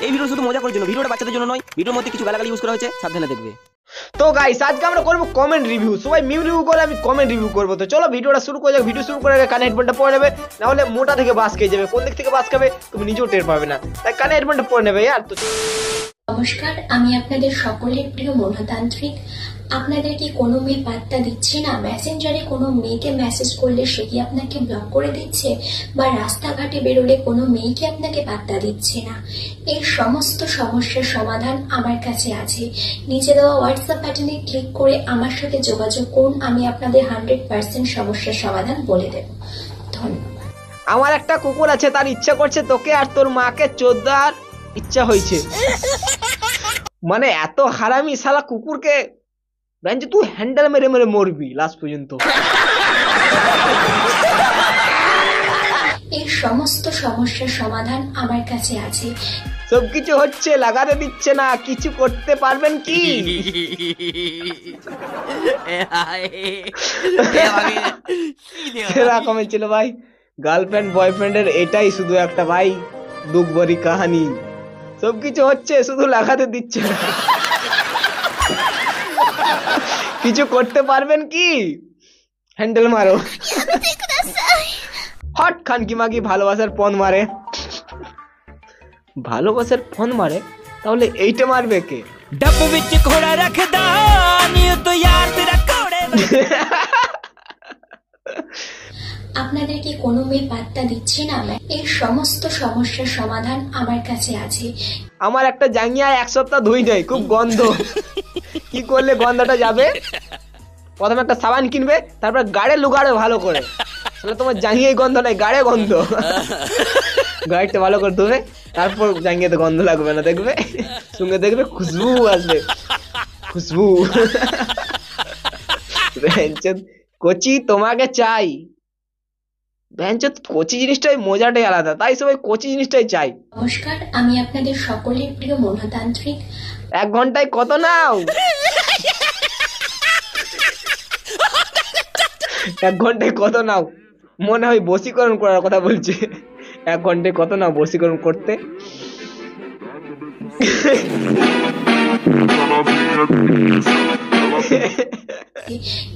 এই ভিডিও শুধু মজা করার জন্য, ভিডিওটা বাচ্চাদের জন্য নয়। ভিডিওর মধ্যে কিছু গালাগালি ইউজ করা হয়েছে, সাবধানে দেখবে। তো গাইস আজকে আমরা করব কমেন্ট রিভিউ। সবাই মিম রিভিউ করে, আমি কমেন্ট রিভিউ করব। তো চলো ভিডিওটা শুরু করা যাক। ভিডিও শুরু করার আগে কানে হেডফোনটা পরে নেবে, না হলে মোটা থেকে বাস খেয়ে যাবে। কোন দিক থেকে বাস খাবে তুমি নিজেও টের পাবে না, তাই কানে হেডফোনটা পরে নেবে। আর তো নমস্কার, আমি আপনাদের সকলের প্রিয় মনোতান্ত্রিক। আপনাদের কি কোনো মেয়ে পাত্তা দিচ্ছে না? মেসেঞ্জারে কোনো মেয়েকে মেসেজ করলে সে কি আপনাকে ব্লক করে দিচ্ছে, বা রাস্তাঘাটে বেরোলে কোনো মেয়েকে আপনাকে পাত্তা দিচ্ছে না? এই সমস্ত সমস্যার সমাধান আমার কাছে আছে। নিচে দেওয়া হোয়াটসঅ্যাপ বাটনে ক্লিক করে আমার সাথে যোগাযোগ করুন। আমি আপনাদের 100% সমস্যার সমাধান বলে দেব। ধন্যবাদ। আমার একটা কুকুর আছে, তার ইচ্ছা করছে তোকে আর তোর মাকে চোদার ইচ্ছা হয়েছে। মানে এত হারামি শালা কুকুরকে বেঞ্চ তুই হ্যান্ডেল মেরে মেরে মরবি লাস্ট পর্যন্ত। এই সমস্ত সমস্যার সমাধান আমার কাছে আছে। সবকিছু হচ্ছে, লাগাতে দিচ্ছে না, কিছু করতে পারবেন কি? সেরা কমেন্ট ছিল ভাই। গার্লফ্রেন্ড বয়ফ্রেন্ডের এটাই শুধু একটা ভাই দুঃখ ভরি কাহিনী। সবকিছু হচ্ছে, শুধু লাগাতে দিচ্ছে না। কিছু করতে পারবেন কি? হ্যান্ডেল মারো। হট খানকি মাগি ভালোবাসার ফোন মারে। ভালোবাসার ফোন মারে, তাহলে এইটা মারবে কে? डब्बू विच घोड़ा रखदा नी तो यार तेरा घोड़े। আপনাদের কি কোনো মেয়ে পাত্তা দিচ্ছে না? এই সমস্ত সমস্যার সমাধান আমার কাছে আছে। আমার একটা জাঙ্গিয়া এক সপ্তাহ ধুই নাই, খুব গন্ধ। কি করলে গন্ধটা যাবে? প্রথমে একটা সাবান কিনবে, তারপর গাড়ে লুগাড়ে ভালো করে। তাহলে তোমার জাঙ্গিয়ায় গন্ধ নাই, গাড়ে গন্ধ। গাড়িটা ভালো করে ধুবে, তারপর জাঙ্গিয়াতে গন্ধ লাগবে না। দেখবে সঙ্গে দেখবে খুশবু আসবে, খুশবু। কচি তোমাকে চাই। কচি জিনিসটাই মজাটাই আলাদা, তাই সবাই কচি জিনিসটাই চাই। নমস্কার, আমি আপনাদের সকলের প্রিয় মনোতান্ত্রিক। 1 ঘন্টায় কত নাও? 1 ঘন্টায় কত নাও? মনে হয় বশীকরণ করার কথা বলছে। 1 ঘন্টায় কত নাও বশীকরণ করতে?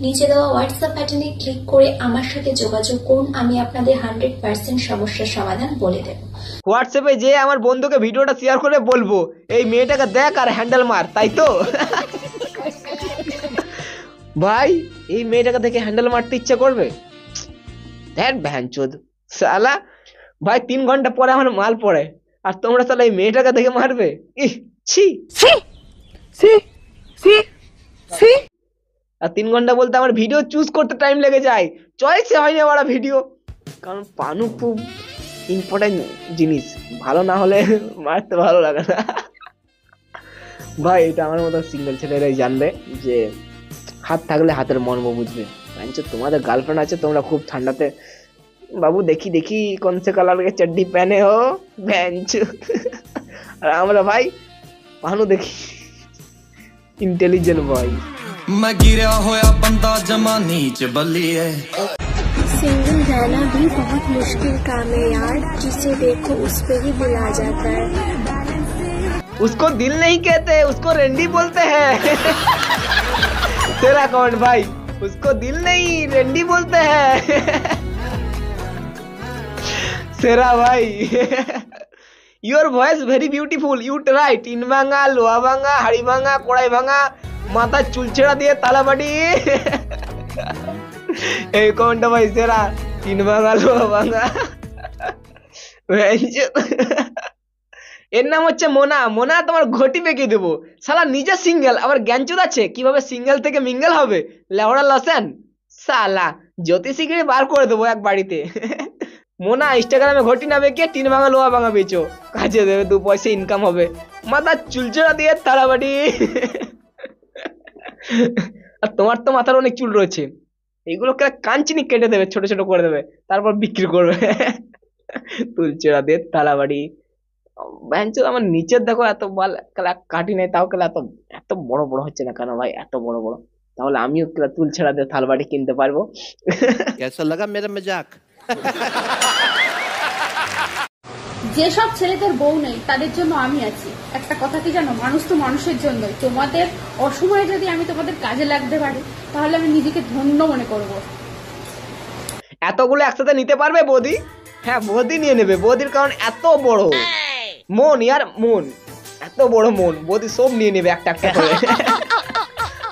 নিচে দেওয়া হোয়াটসঅ্যাপ বাটনে ক্লিক করে আমার সাথে যোগাযোগ করুন। আমি আপনাদের 100% সমস্যার সমাধান বলে দেব। হোয়াটসঅ্যাপে যে আমার বন্ধুকে ভিডিওটা শেয়ার করে বলবো এই মেয়েটাকে দেখ আর হ্যান্ডেল মার, তাই তো? ভাই এই মেয়েটাকে দেখে হ্যান্ডেল মারতে ইচ্ছা করবে? ধ্যান ভ্যানচোদ শালা। ভাই 3 ঘন্টা পরে আমার মাল পড়ে, আর তোমরা শালা এই মেয়েটাকে দেখে মারবে? ইহ ছি ছি ছি ছি ছি। আর 3 ঘন্টা বলতে আমার ভিডিও চুজ করতে টাইম লেগে যায়। চয়েসে হয় না বড় ভিডিও, কারণ পানু খুব ইম্পর্টেন্ট জিনিস। ভালো না হলে মারতে ভালো লাগে না। ভাই এটা আমার মতো সিঙ্গেল ছেলেরাই জানবে যে হাত থাকলে হাতের মর্ম বুঝবে। তোমাদের গার্লফ্রেন্ড আছে, তোমরা খুব ঠান্ডাতে বাবু দেখি দেখি কোন সে কালার के चड्डी पहने हो बेंच। আর আমরা ভাই পানু দেখি इंटेलिजेंट बॉय। मैं गिरा होया बंदा जमानी च बल्लिए। सिंगल रहना भी बहुत मुश्किल काम है यार, जिसे देखो उस पे ही दिल आ जाता है। उसको दिल नहीं कहते, उसको रेंडी बोलते हैं। तेरा कमेंट भाई, उसको दिल नहीं रेंडी बोलते हैं। तेरा भाई। Your voice very beautiful, you try. Tin भांगा, लोहा भांगा, हाड़ी भांगा, कोड़ाई भांगा, माथा चुलछेड़ा दिए ताला बाड़ी। এই কমেন্টটা ভাই সেরা। টিন ভাঙা, লোহা ভাঙা। এর নাম হচ্ছে মোনা। মোনা তোমার ঘটি বেঁকে দেবো শালা। নিজে সিঙ্গেল, আবার জ্ঞানচুদ আছে কিভাবে সিঙ্গেল থেকে মিঙ্গেল হবে। লেওড়া লসেন শালা, জ্যোতিষীকে বার করে দেবো এক বাড়িতে। মোনা ইনস্টাগ্রামে ঘটি না বেঁকে টিন ভাঙা লোহা ভাঙা বেচো, কাজে দেবে, 2 পয়সা ইনকাম হবে। মাথা চুলচেরা দিয়ে তারাবাড়ি। আর তোমার তো মাথার অনেক চুল রয়েছে, এইগুলোকে কাঞ্চিনি কেটে দেবে, ছোট ছোট করে দেবে, তারপর বিক্রি করবে। চুলচেরা দিয়ে তালাবাড়ি। আমার নিচের দেখো এত বাল কাটি নাই, তাও কেলা এত এত বড় বড় হচ্ছে না কেন ভাই? এত বড় বড়, তাহলে আমিও চুল ছেড়া দিয়ে থালবাড়ি কিনতে পারবো। कैसा लगा मेरा मजाक? যেসব ছেলেদের বউ নেই তাদের জন্য আমি আছি। একটা কথা কি জানো, মানুষ তো মানুষের জন্যই। তোমাদের অসময়ে যদি আমি তোমাদের কাজে লাগতে পারি তাহলে আমি নিজেকে ধন্য মনে করব। এতগুলো একসাথে নিতে পারবে বৌদি? হ্যাঁ বৌদি নিয়ে নেবে, বৌদির কারণ এত বড় মন, ইয়ার মন এত বড় মন, বৌদি সব নিয়ে নেবে একটা একটা করে।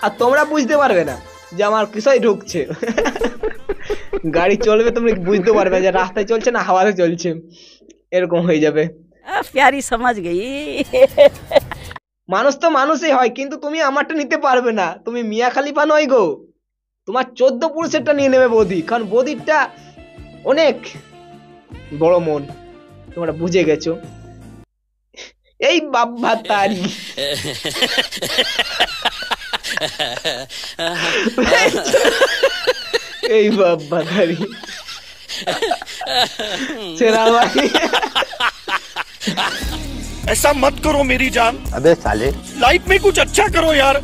আর তোমরা বুঝতে পারবে না যে আমার কিসই ঢুকছে। গাড়ি চলবে তুমি বুঝতে পারবে যে রাস্তায় চলছে না হাওয়াতে চলছে, এরকম হয়ে যাবে। प्यारी समझ गई। মানুষ তো মানুষই হয়, কিন্তু তুমি আমারটা নিতে পারবে না, তুমি মিয়া খালিফা নয় গো। তোমার 14 পুরুষেরটা নিয়ে নেবে বৌদি, কারণ বৌদিরটা অনেক বড় মন, তোমরা বুঝে গেছো। এই বাবা তারি এই বাবা তারি सेरा भाई ऐसा मत करो मेरी जान। अबे साले लाइफ में कुछ अच्छा करो यार।